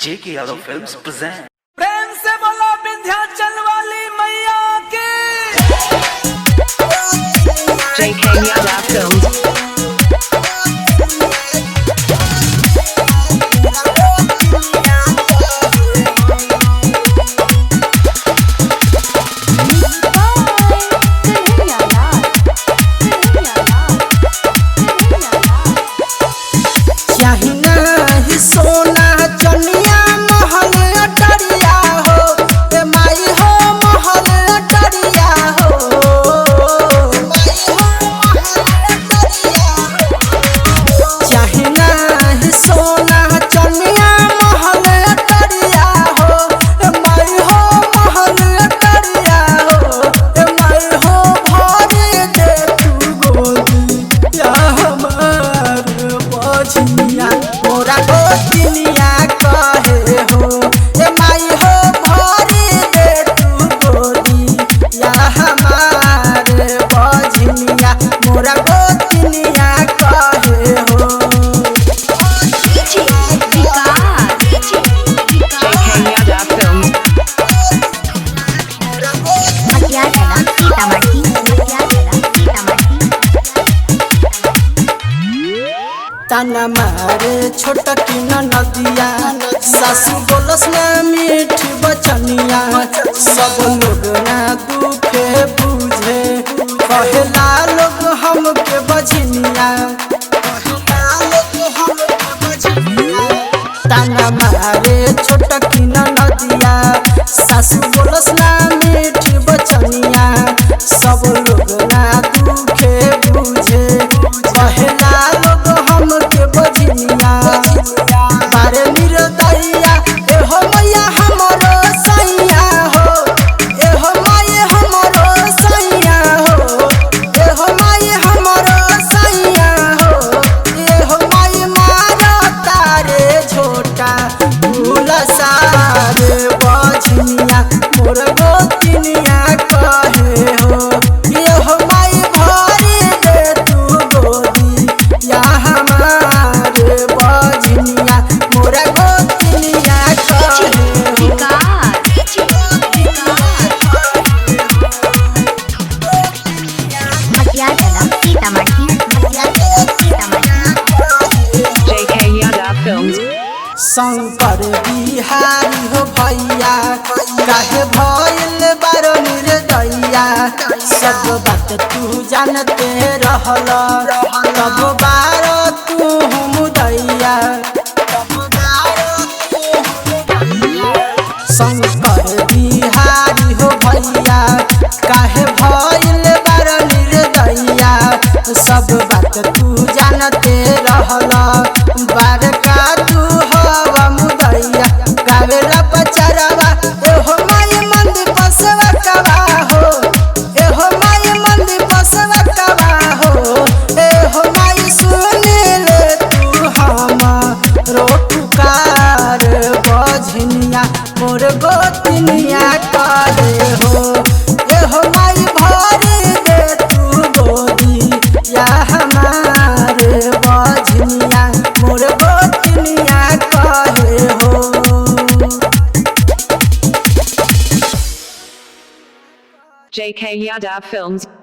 JK Yadav Films present। प्रेम से बोलो विंध्याचल वाली मैया की। JK Yadav Films। ताना मारे छोटकी नदिया सासू बोलस ना मीठ बचनिया सब लोग ना दुखे बुझे कहला लोग हमके बझनिया ताना मारे छोटकी नदिया सासू बोलस ना मीठ बचनिया सब लोग ना दुखे बुझे कहला लोग हमके बझनिया मारे निरदैया एहो मैया हमरो सैया हो एहो माई हमरो सैया हो एहो माई हमरो सैया हो एहो माई मारो तारे छोटा भूल सारे बझनिया मोर गोतिनिया कहे हो एहो माई भरी दे तू गोदी या हमारे बझनिया मोरा गोतिनिया कहे JK Yadav Films। Shankar Bihari हो भैया काहे भइल बारो निर्दया सब बात तू जानते रहल तब बारो तू मुदैया शंकर बिहारी हो भैया काहे भइल बारो निर्दया सब बात तू जानते रहल बार का तू हवा मुदैया गावेला पचरवा एहो माई मंदिर पसवा कवा हो एहो माई मंदिर पसवा कवा हो एहो माई सुन ले तू हमरो पुकार बझनिया मोर गोतिनिया करे हो एहो माई भरी दे तू गोदी या हमारे बझनिया मोर गोतिनिया कहे हो। JK Yadav Films।